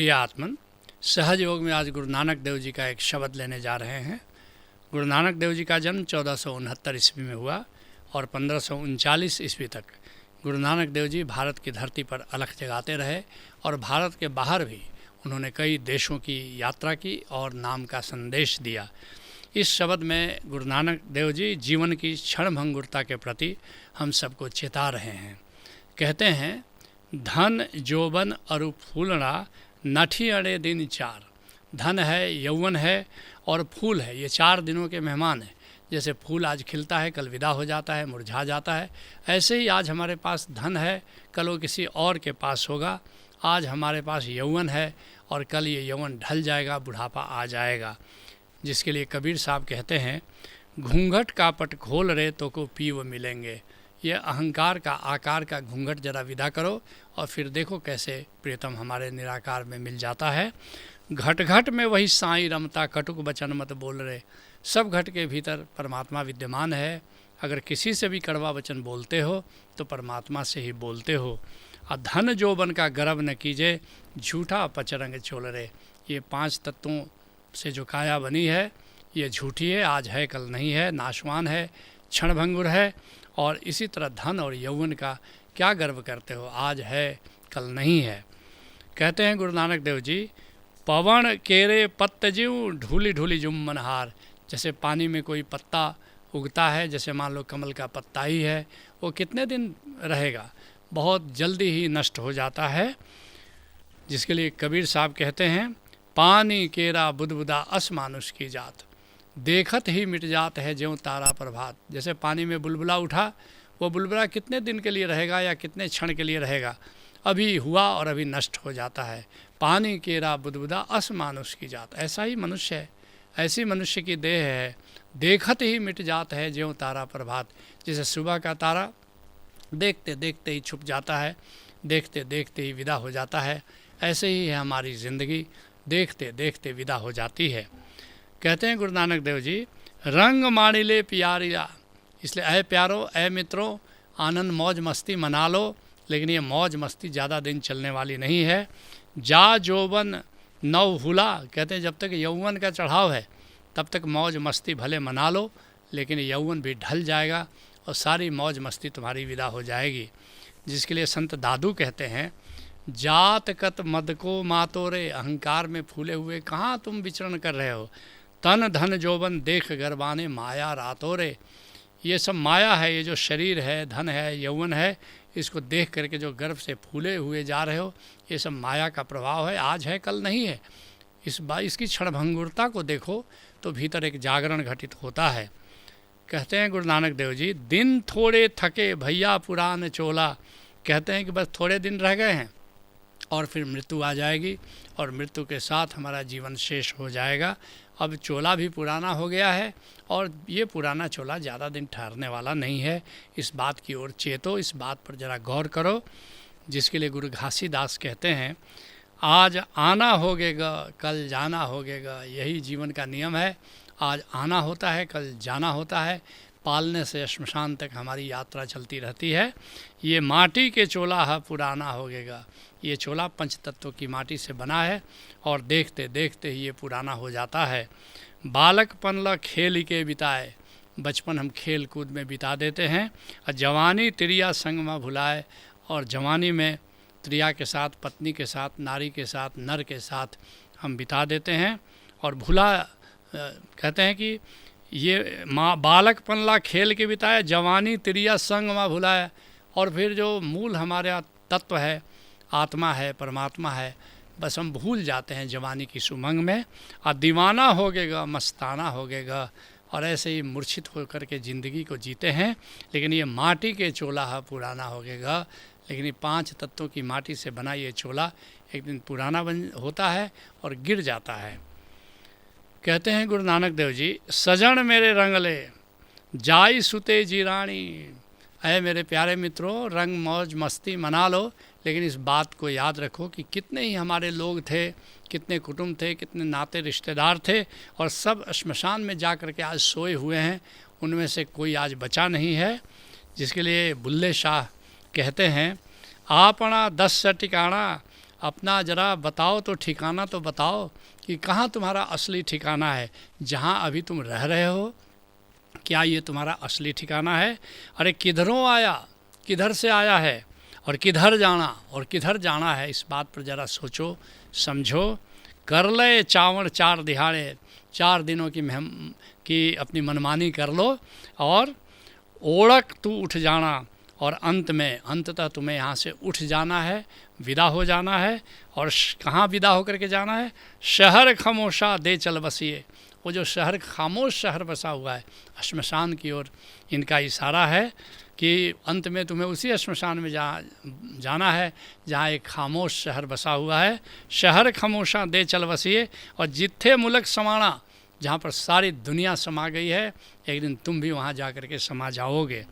प्रिय आत्मन, सहज योग में आज गुरु नानक देव जी का एक शब्द लेने जा रहे हैं। गुरु नानक देव जी का जन्म 1469 ईस्वी में हुआ और 1539 ईस्वी तक गुरु नानक देव जी भारत की धरती पर अलख जगाते रहे और भारत के बाहर भी उन्होंने कई देशों की यात्रा की और नाम का संदेश दिया। इस शब्द में गुरु नानक देव जी जीवन की क्षणभंगुरता के प्रति हम सबको चेता रहे हैं। कहते हैं, धन जोबन अरु फूलना नठी अड़े दिन चार। धन है, यौवन है और फूल है, ये 4 दिनों के मेहमान हैं। जैसे फूल आज खिलता है, कल विदा हो जाता है, मुरझा जाता है, ऐसे ही आज हमारे पास धन है, कल वो किसी और के पास होगा। आज हमारे पास यौवन है और कल ये यौवन ढल जाएगा, बुढ़ापा आ जाएगा। जिसके लिए कबीर साहब कहते हैं, घूंघट का पट खोल रहे तो को पीव मिलेंगे। ये अहंकार का आकार का घूंघट जरा विदा करो और फिर देखो कैसे प्रियतम हमारे निराकार में मिल जाता है। घट घट में वही साईं रमता, कटुक बचन मत बोल रहे। सब घट के भीतर परमात्मा विद्यमान है। अगर किसी से भी कड़वा वचन बोलते हो तो परमात्मा से ही बोलते हो। और धन जोबन का गर्व न कीजिए, झूठा पचरंग चोल रहे। ये 5 तत्वों से जो काया बनी है ये झूठी है, आज है कल नहीं है, नाशवान है, क्षणभंगुर है। और इसी तरह धन और यौवन का क्या गर्व करते हो, आज है कल नहीं है। कहते हैं गुरु नानक देव जी, पवन केरे पत्त जीव ढूली ढूली जुम मनहार। जैसे पानी में कोई पत्ता उगता है, जैसे मान लो कमल का पत्ता ही है, वो कितने दिन रहेगा, बहुत जल्दी ही नष्ट हो जाता है। जिसके लिए कबीर साहब कहते हैं, पानी केरा बुदबुदा अस मानुष की जात, देखत ही मिट जात है ज्यों तारा प्रभात। जैसे पानी में बुलबुला उठा, वो बुलबुला कितने दिन के लिए रहेगा या कितने क्षण के लिए रहेगा, अभी हुआ और अभी नष्ट हो जाता है। पानी केरा बुदबुदा अस मानुष की जात, ऐसा ही मनुष्य है, ऐसी मनुष्य की देह है। देखत ही मिट जात है ज्यों तारा प्रभात। जैसे सुबह का तारा देखते देखते ही छुप जाता है, देखते देखते ही विदा हो जाता है, ऐसे ही है हमारी ज़िंदगी, देखते देखते विदा हो जाती है। कहते हैं गुरु नानक देव जी, रंग माणिले प्यारिया। इसलिए ऐ प्यारो, ऐ मित्रों, आनंद मौज मस्ती मना लो, लेकिन ये मौज मस्ती ज़्यादा दिन चलने वाली नहीं है। जा जोबन नव हुला। कहते हैं जब तक यौवन का चढ़ाव है तब तक मौज मस्ती भले मना लो, लेकिन यौवन भी ढल जाएगा और सारी मौज मस्ती तुम्हारी विदा हो जाएगी। जिसके लिए संत दादू कहते हैं, जात कत मद को मातो रे। अहंकार में फूले हुए कहाँ तुम विचरण कर रहे हो। तन धन जोबन देख गरबाने माया रातो रे। ये सब माया है, ये जो शरीर है, धन है, यौवन है, इसको देख करके जो गर्भ से फूले हुए जा रहे हो, ये सब माया का प्रभाव है, आज है कल नहीं है। इसकी क्षणभंगुरता को देखो तो भीतर एक जागरण घटित होता है। कहते हैं गुरु नानक देव जी, दिन थोड़े थके भैया पुरान चोला। कहते हैं कि बस थोड़े दिन रह गए हैं और फिर मृत्यु आ जाएगी और मृत्यु के साथ हमारा जीवन शेष हो जाएगा। अब चोला भी पुराना हो गया है और ये पुराना चोला ज़्यादा दिन ठहरने वाला नहीं है। इस बात की ओर चेतो, इस बात पर ज़रा गौर करो। जिसके लिए गुरु घासीदास कहते हैं, आज आना होगेगा कल जाना होगेगा। यही जीवन का नियम है, आज आना होता है कल जाना होता है। पालने से श्मशान तक हमारी यात्रा चलती रहती है। ये माटी के चोला है पुराना होगेगा। ये चोला 5 तत्वों की माटी से बना है और देखते देखते ही ये पुराना हो जाता है। बालकपन ल खेल के बिताए। बचपन हम खेल कूद में बिता देते हैं और जवानी त्रिया संग में भुलाए। और जवानी में त्रिया के साथ, पत्नी के साथ, नारी के साथ, नर के साथ हम बिता देते हैं और कहते हैं कि ये बालकपन ला खेल के बिताए, जवानी त्रिया संग में भुलाए। और फिर जो मूल हमारा तत्व है, आत्मा है, परमात्मा है, बस हम भूल जाते हैं जवानी की सुमंग में और दीवाना होगेगा, मस्ताना होगेगा और ऐसे ही मूर्छित होकर के ज़िंदगी को जीते हैं। लेकिन ये माटी के चोला है पुराना होगेगा। लेकिन ये 5 तत्वों की माटी से बना ये चोला एक दिन पुराना होता है और गिर जाता है। कहते हैं गुरु नानक देव जी, सजन मेरे रंगले जाई सुते जीरानी। ऐ मेरे प्यारे मित्रों, रंग मौज मस्ती मना लो, लेकिन इस बात को याद रखो कि कितने ही हमारे लोग थे, कितने कुटुंब थे, कितने नाते रिश्तेदार थे और सब श्मशान में जा कर के आज सोए हुए हैं। उनमें से कोई आज बचा नहीं है। जिसके लिए बुल्ले शाह कहते हैं, आपना 10 ठिकाना अपना ज़रा बताओ तो, ठिकाना तो बताओ कि कहाँ तुम्हारा असली ठिकाना है, जहाँ अभी तुम रह रहे हो, क्या ये तुम्हारा असली ठिकाना है? अरे किधरों आया, किधर से आया है, और किधर जाना है, इस बात पर ज़रा सोचो समझो। कर ले चावड़ 4 दिहाड़े, 4 दिनों की अपनी मनमानी कर लो, और ओढ़क तू उठ जाना, और अंततः तुम्हें यहाँ से उठ जाना है, विदा हो जाना है। और कहाँ विदा होकर के जाना है? शहर खामोशा दे चल बसिए। वो जो शहर, खामोश शहर बसा हुआ है, श्मशान की ओर इनका इशारा है कि अंत में तुम्हें उसी श्मशान में जाना है जहाँ एक खामोश शहर बसा हुआ है। शहर खामोशा दे चल बसिए, और जिथे मुल्क समाना, जहाँ पर सारी दुनिया समा गई है, एक दिन तुम भी वहाँ जा कर के समा जाओगे।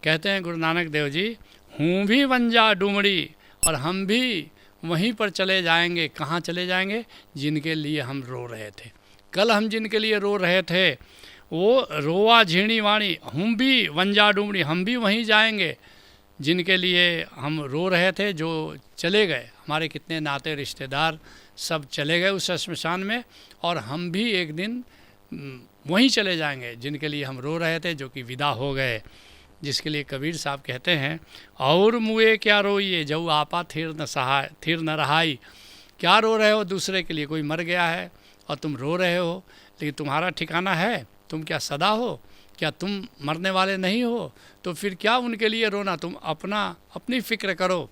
कहते हैं गुरु नानक देव जी, हूँ भी वंजा डूमड़ी, और हम भी वहीं पर चले जाएंगे। कहाँ चले जाएंगे? जिनके लिए हम रो रहे थे कल, हम जिनके लिए रो रहे थे, वो रोवा झीणी वाणी, हम भी वंजा डूमड़ी, हम भी वहीं जाएंगे जिनके लिए हम रो रहे थे, जो चले गए। हमारे कितने नाते रिश्तेदार सब चले गए उस श्मशान में, और हम भी एक दिन वहीं चले जाएंगे जिनके लिए हम रो रहे थे, जो कि विदा हो गए। जिसके लिए कबीर साहब कहते हैं, और मुए क्या रोइए जब आपा थिर न रहाई। क्या रो रहे हो दूसरे के लिए? कोई मर गया है और तुम रो रहे हो, लेकिन तुम्हारा ठिकाना है? तुम क्या सदा हो? क्या तुम मरने वाले नहीं हो? तो फिर क्या उनके लिए रोना? तुम अपनी फ़िक्र करो।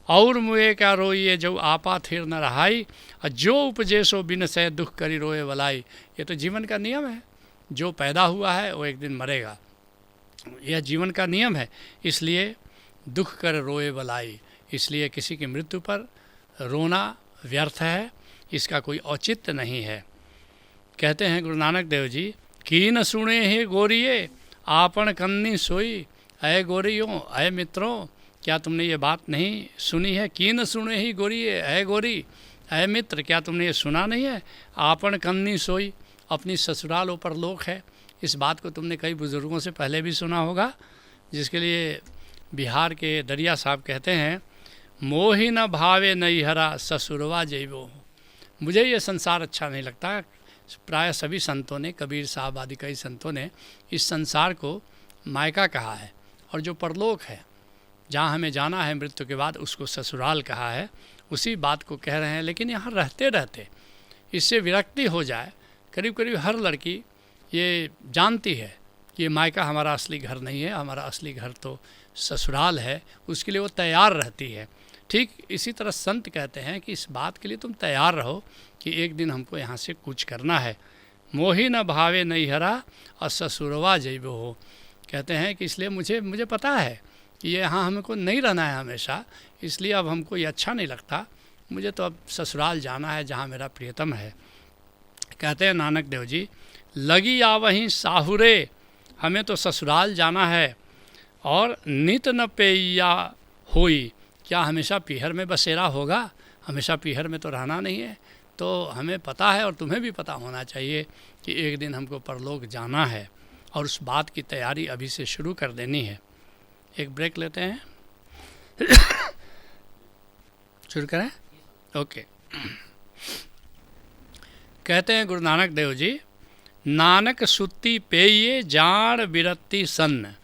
और मुए क्या रोइए जब आपा थिर न रहाई, और जो उपजे सो बिन से दुख करी रोए वलाई। ये तो जीवन का नियम है, जो पैदा हुआ है वो एक दिन मरेगा, यह जीवन का नियम है। इसलिए दुख कर रोए वलाई, इसलिए किसी की मृत्यु पर रोना व्यर्थ है, इसका कोई औचित्य नहीं है। कहते हैं गुरु नानक देव जी, कीन सुने ही गोरिये आपन कन्नी सोई। अय गोरियों, अय मित्रों, क्या तुमने ये बात नहीं सुनी है? कीन सुने ही गोरिये, अय गोरी, अय मित्र, क्या तुमने ये सुना नहीं है? आपन कन्नी सोई, अपनी ससुराल ऊपर लोक है। इस बात को तुमने कई बुज़ुर्गों से पहले भी सुना होगा, जिसके लिए बिहार के दरिया साहब कहते हैं, मोहि न भावे नैहरा ससुरवा जैबो। मुझे ये संसार अच्छा नहीं लगता। प्राय सभी संतों ने, कबीर साहब आदि कई संतों ने इस संसार को मायका कहा है, और जो परलोक है, जहाँ हमें जाना है मृत्यु के बाद, उसको ससुराल कहा है। उसी बात को कह रहे हैं। लेकिन यहाँ रहते रहते इससे विरक्ति हो जाए। करीब करीब हर लड़की ये जानती है कि ये मायका हमारा असली घर नहीं है, हमारा असली घर तो ससुराल है। उसके लिए वो तैयार रहती है। ठीक इसी तरह संत कहते हैं कि इस बात के लिए तुम तैयार रहो कि एक दिन हमको यहाँ से कुछ करना है। मोहि न भावे नैहरा और ससुरवा जैबो हो। कहते हैं कि इसलिए मुझे पता है कि ये यहाँ हमको नहीं रहना है हमेशा, इसलिए अब हमको ये अच्छा नहीं लगता। मुझे तो अब ससुराल जाना है जहाँ मेरा प्रियतम है। कहते हैं नानक देव जी, लगी आ वहीं साहुरे, हमें तो ससुराल जाना है। और नित न पेया होई, क्या हमेशा पीहर में बसेरा होगा? हमेशा पीहर में तो रहना नहीं है। तो हमें पता है, और तुम्हें भी पता होना चाहिए कि एक दिन हमको परलोक जाना है, और उस बात की तैयारी अभी से शुरू कर देनी है। एक ब्रेक लेते हैं। शुरू करें? ओके। कहते हैं गुरु नानक देव जी, नानक सुत्ती पेये जान बिरत्ती सन्न।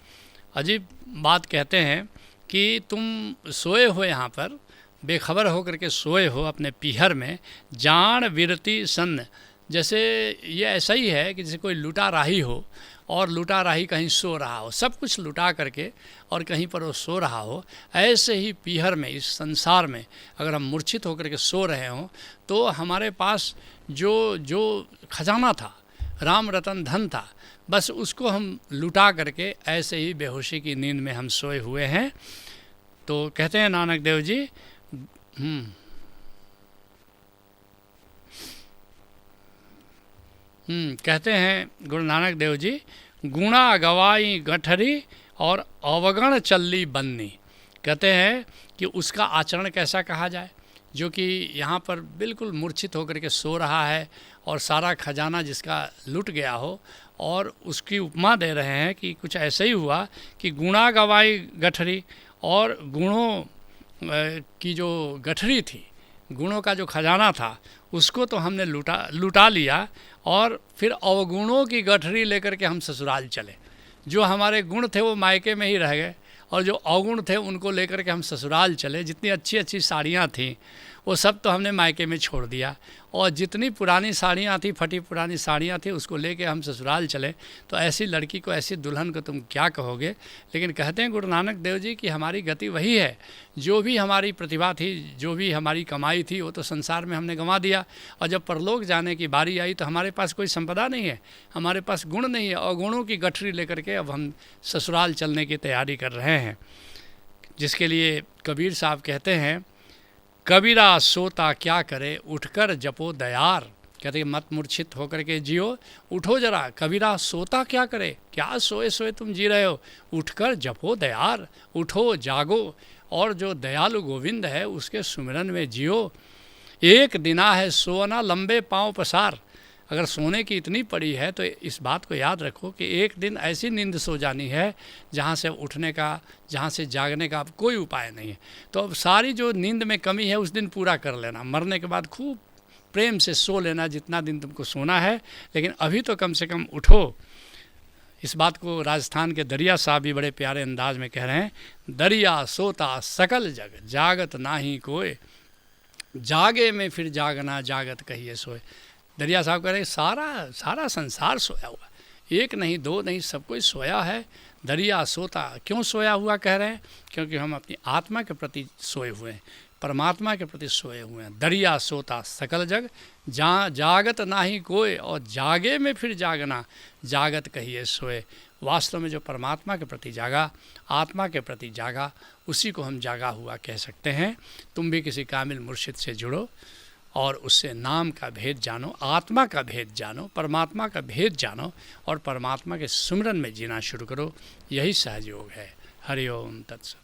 अजीब बात कहते हैं कि तुम सोए हो यहाँ पर, बेखबर होकर के सोए हो अपने पीहर में, जान बिरती सन्न। जैसे ये ऐसा ही है कि जैसे कोई लुटा राही हो, और लुटा राही कहीं सो रहा हो, सब कुछ लुटा करके, और कहीं पर वो सो रहा हो। ऐसे ही पीहर में, इस संसार में अगर हम मूर्छित होकर के सो रहे हों, तो हमारे पास जो खजाना था, राम रतन धन था, बस उसको हम लुटा करके ऐसे ही बेहोशी की नींद में हम सोए हुए हैं। तो कहते हैं नानक देव जी, कहते हैं गुरु नानक देव जी, गुणा गवाई गठरी और अवगण चल्ली बन्नी। कहते हैं कि उसका आचरण कैसा कहा जाए, जो कि यहाँ पर बिल्कुल मूर्छित होकर के सो रहा है, और सारा खजाना जिसका लुट गया हो, और उसकी उपमा दे रहे हैं कि कुछ ऐसे ही हुआ कि गुणा गवाई गठरी, और गुणों की जो गठरी थी, गुणों का जो खजाना था, उसको तो हमने लुटा लिया और फिर अवगुणों की गठरी लेकर के हम ससुराल चले। जो हमारे गुण थे वो मायके में ही रह गए और जो अवगुण थे उनको लेकर के हम ससुराल चले। जितनी अच्छी अच्छी साड़ियाँ थीं वो सब तो हमने मायके में छोड़ दिया और जितनी पुरानी साड़ियाँ थी, फटी पुरानी साड़ियाँ थी, उसको लेके हम ससुराल चले। तो ऐसी लड़की को, ऐसी दुल्हन को तुम क्या कहोगे। लेकिन कहते हैं गुरु नानक देव जी कि हमारी गति वही है, जो भी हमारी प्रतिभा थी, जो भी हमारी कमाई थी, वो तो संसार में हमने गंवा दिया और जब परलोक जाने की बारी आई तो हमारे पास कोई संपदा नहीं है, हमारे पास गुण नहीं है और गुणों की गठरी लेकर के अब हम ससुराल चलने की तैयारी कर रहे हैं। जिसके लिए कबीर साहब कहते हैं, कबीरा सोता क्या करे उठकर जपो दयार। कहते मत मूर्छित होकर के जियो, उठो जरा। कबीरा सोता क्या करे, क्या सोए सोए तुम जी रहे हो, उठकर जपो दयार, उठो जागो और जो दयालु गोविंद है उसके सुमिरन में जियो। एक दिना है सोना लंबे पाँव पसार। अगर सोने की इतनी पड़ी है तो इस बात को याद रखो कि एक दिन ऐसी नींद सो जानी है जहाँ से उठने का, जहाँ से जागने का अब कोई उपाय नहीं है। तो अब सारी जो नींद में कमी है उस दिन पूरा कर लेना, मरने के बाद खूब प्रेम से सो लेना जितना दिन तुमको सोना है, लेकिन अभी तो कम से कम उठो। इस बात को राजस्थान के दरिया साहब भी बड़े प्यारे अंदाज में कह रहे हैं, दरिया सोता सकल जग जागत नाही कोय, जागे में फिर जागना जागत कहिए सोए। दरिया साहब कह रहे हैं सारा संसार सोया हुआ, एक नहीं दो नहीं, सब कोई सोया है। दरिया सोता क्यों सोया हुआ कह रहे हैं, क्योंकि हम अपनी आत्मा के प्रति सोए हुए हैं, परमात्मा के प्रति सोए हुए हैं। दरिया सोता सकल जग जागत नाही कोय, और जागे में फिर जागना जागत कहिए सोए। वास्तव में जो परमात्मा के प्रति जागा, आत्मा के प्रति जागा, उसी को हम जागा हुआ कह सकते हैं। तुम भी किसी कामिल मुर्शिद से जुड़ो और उससे नाम का भेद जानो, आत्मा का भेद जानो, परमात्मा का भेद जानो और परमात्मा के सुमिरन में जीना शुरू करो। यही सहज योग है। हरि ओम तत्सत।